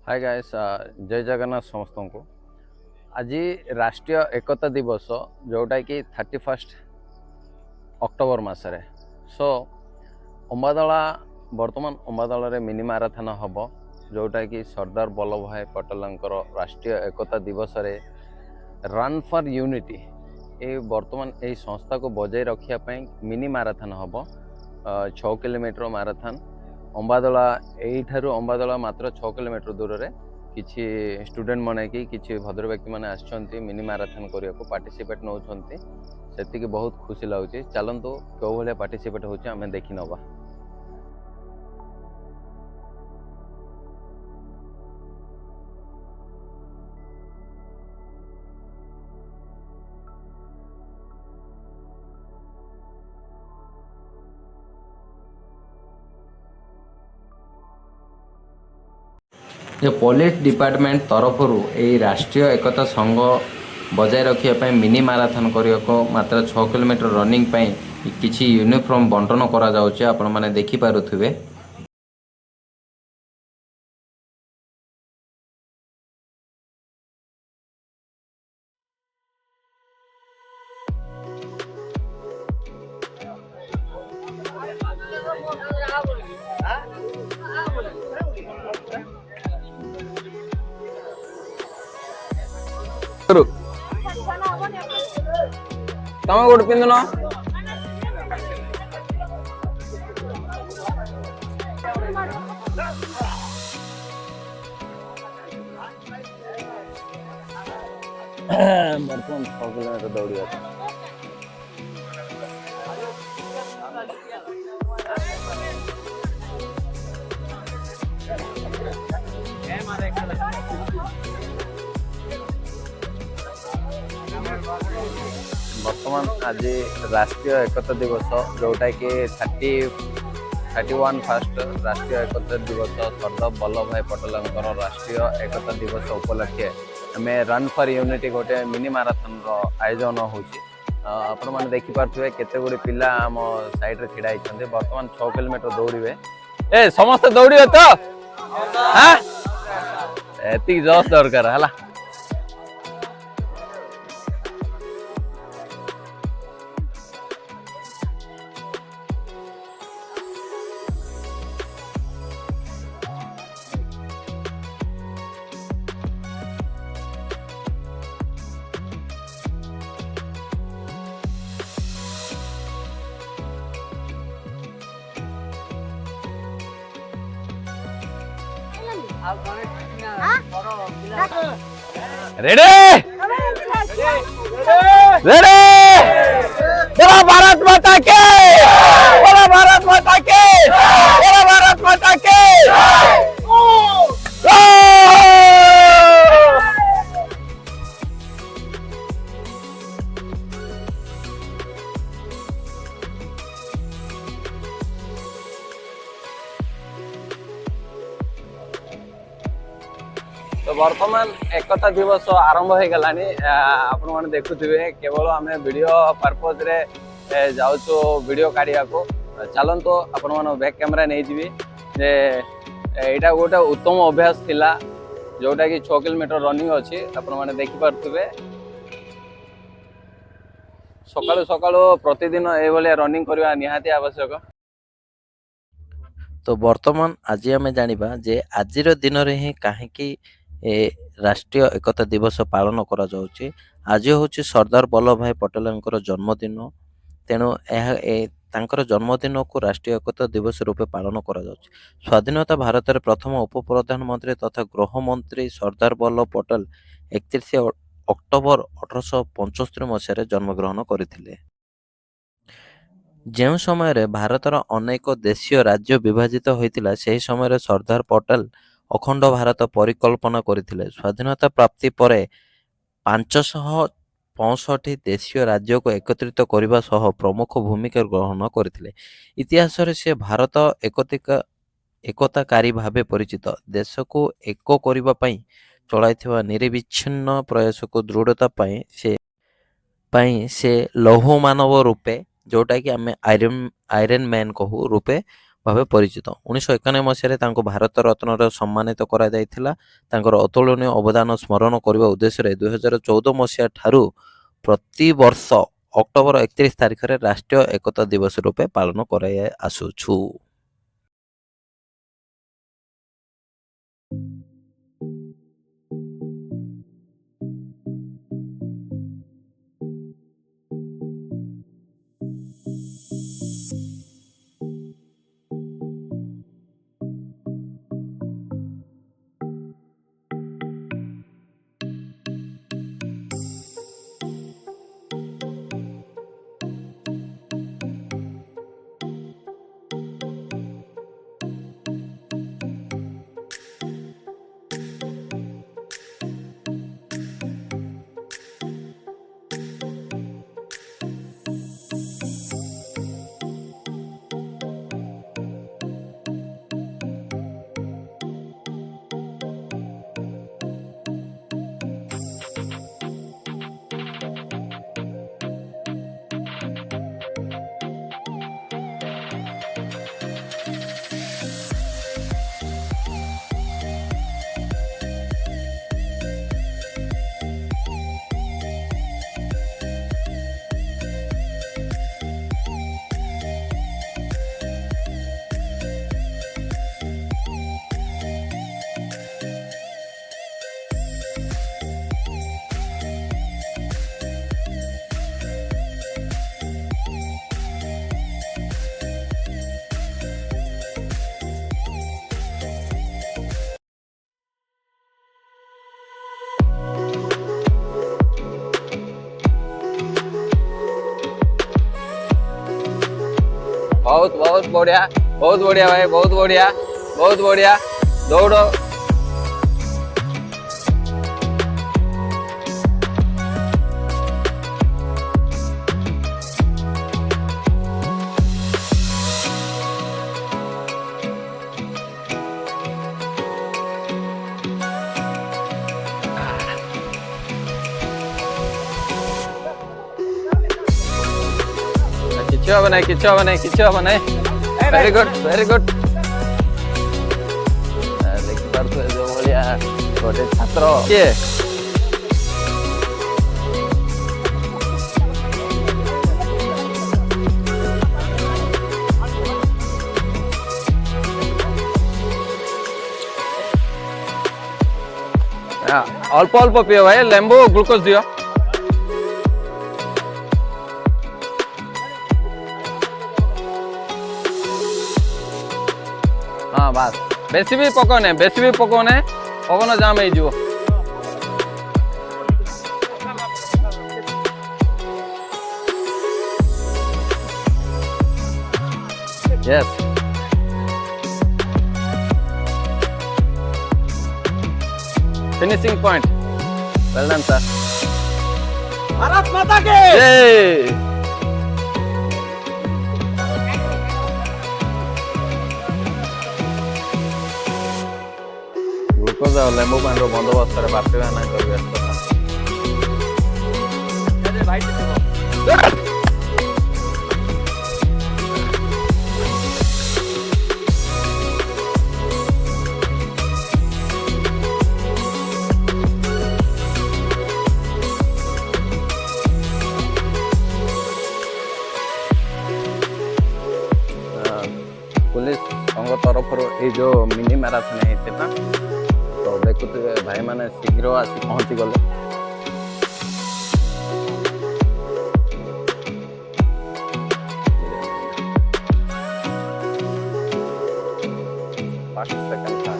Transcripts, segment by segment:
Hi guys, जय जगन्नाथ समस्त को। आज राष्ट्रीय एकता दिवस जोटा कि 31 अक्टोबर मसरे सो अंबादला बर्तमान अंबादल मिनी माराथन हम जोटा कि सरदार वल्लभ भाई पटेल राष्ट्रीय एकता दिवस रे रन फॉर यूनिटी ये बर्तमान यही संस्था को बजाय रखापी मिनी माराथन हम 6 किलोमीटर माराथन अंबादला यू अंबादला मात्र 6 किलोमीटर दूर रे किछि स्टूडेंट माने कि भद्र व्यक्ति माने आछंती मिनी माराथन करिया को पार्टिसिपेट नउछंती सेति के बहुत खुशी लागुची। चलंतु को भले पार्टिसिपेट होची हमें देखि नबा। ये पुलिस डिपार्टमेंट तरफ राष्ट्रीय एकता संघ बजाय रखापी मिनी माराथन करने को मात्र 6 किलोमीटर रनिंग किसी यूनिफॉर्म बंटन करा जाउचे आपण माने देखि पारुथिबे। तम गोटे पिंधन बर्तमान 6 किलोमीटर दौड़ बर्तमान आज राष्ट्रीय एकता दिवस जोटा कि 31 फास्ट राष्ट्रीय एकता दिवस सरदार वल्लभ भाई पटेल राष्ट्रीय एकता दिवस उपलक्षे आम रन फॉर यूनिटी गोटे मिनी माराथन आयोजन होने देखि पारे केते गुडी पिला आम साइड रे छिड़ा होती बर्तमान 6 किलोमीटर दौड़े ए समस्त दौड़े तो एति जोश दरकार है। रेडी रेडी बोला भारत माता के, बोला भारत माता के, बोला भारत माता के। तो वर्तमान एकता दिवस आरंभ हो गलानी आपण माने देखुथिबे केवल आमे वीडियो पर्पज रे जाउचो वीडियो काढिया को चलन तो आपण माने बैक कैमरा नै जिवि जे एटा गोटे उत्तम अभ्यास थिला जोटा कि 6 किलोमीटर रनिंग अछि आपण माने देखि पारथुबे सकाळो सकाळो प्रतिदिन ए भले रनिंग करबा निहाती आवश्यक। तो वर्तमान आज आम जानिबा जे आजिर दिन रे ही काहेकि राष्ट्रीय एकता दिवस पालन करा जाउची। आज होची सरदार वल्लभ भाई पटेल जन्मदिन तेणु तांकर जन्मदिन को राष्ट्रीय एकता दिवस रूपे पालन करा जाउची। स्वाधीनता भारत रे प्रथम उप प्रधानमंत्री तथा गृह मंत्री सरदार वल्लभ पटेल 31 अक्टोबर 1875 मसीह जन्म ग्रहण करथिले। जो समय भारतर अनेक देशीय राज्य विभाजित होता से समय सरदार पटेल अखंड भारत परिकल्पना करथिले। स्वाधीनता प्राप्ति पर 565 देशीय राज्य को एकत्रित करने सह प्रमुख भूमिका ग्रहण करथिले। इतिहास रे से भारत एकताकारी भावे परिचित। देश को एक करबा पई चलाइथिबा निरविच्छिन्न प्रयास को दृढ़ता से लौह मानव रूपे जोटा कि आम आयरन मैन कहू रूपे भावे परिचित। 1991 मसीह भारत रत्न सम्मानित करा जायथिला। तांकर अतुलनीय अवदान स्मरण करने उद्देश्य 2014 मसीहा ठारू प्रति वर्ष अक्टोबर 31 तारिख में राष्ट्रीय एकता दिवस रूपे पालन कर आसुछु। बहुत बहुत बढ़िया, बहुत बढ़िया भाई, बहुत बढ़िया, बहुत बढ़िया। दौड़ो। किच्छो हब नहीं, किच्छो हब नहीं, किच्छो हब नहीं। Very good, very good. देखि पारथु जो भलिया गोटे छात्र किए अल्प अल्प पियो भाई, लेंबू ग्लूकोज दियो। हाँ बात बेसी भी पकोने, बेसी भी पकोने, पकोन जाम हो जीवो। Yes finishing point. Well done sir. Bharat माता के जय। ग्लूकोज और लेंबू पानी बंदोबस्त बापी ना कर व्यस्त पुलिस संघ तरफ ये जो मिनी मैराथन होता तो देखुए भाई मैंने शीघ्र आसी पहुंची गले। फर्स्ट सेकंड था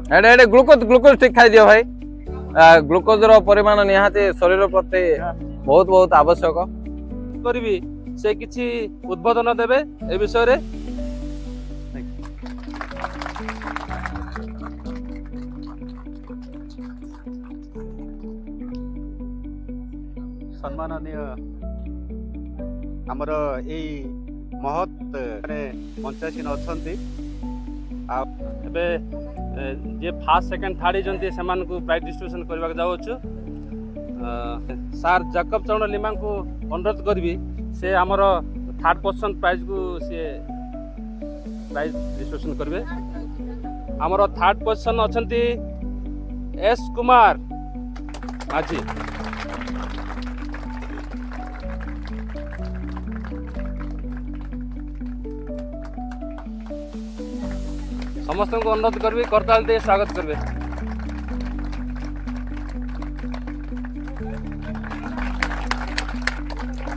एडे एडे ग्लूकोज ग्लूकोज ठीक खाई दियो भाई। ग्लूकोज रो परिमाण निहाते शरीर प्रति बहुत बहुत आवश्यक। करबी से किछि उद्बोधन देबे ए विषय रे। सम्माननीय आमर ए महत पंचायत अछंती एबे जे फर्स्ट सेकंड थर्ड जंती समान को प्राइज डिस्ट्रीब्यूशन करबा जाउछु। सार जैकब चरण लिमा को अनुरोध करबी से हमर थर्ड पोजीशन प्राइज को से प्राइज डिस्ट्रीब्यूशन करबे। हमर थर्ड पोजीशन अछंती एस कुमार माझी। समस्त को अनुरोध करबी करताल दे स्वागत करबे।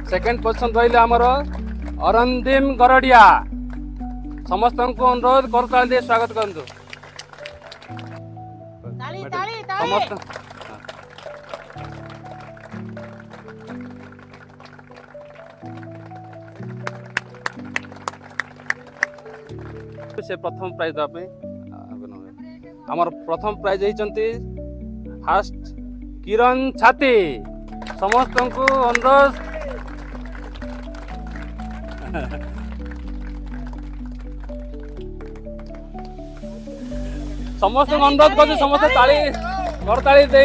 सेकंड पोजीशन रहिले हमर अरंदिम गरडिया। समस्त को अनुरोध करताल दे स्वागत करंतु। ताली ताली ताली समस्त से प्रथम प्राइज दवा पे हमर प्रथम प्राइज होइचंती फर्स्ट किरण छाती। समस्त को अनुरोध समस्त अनुरोध कर समस्त ताली करताली दे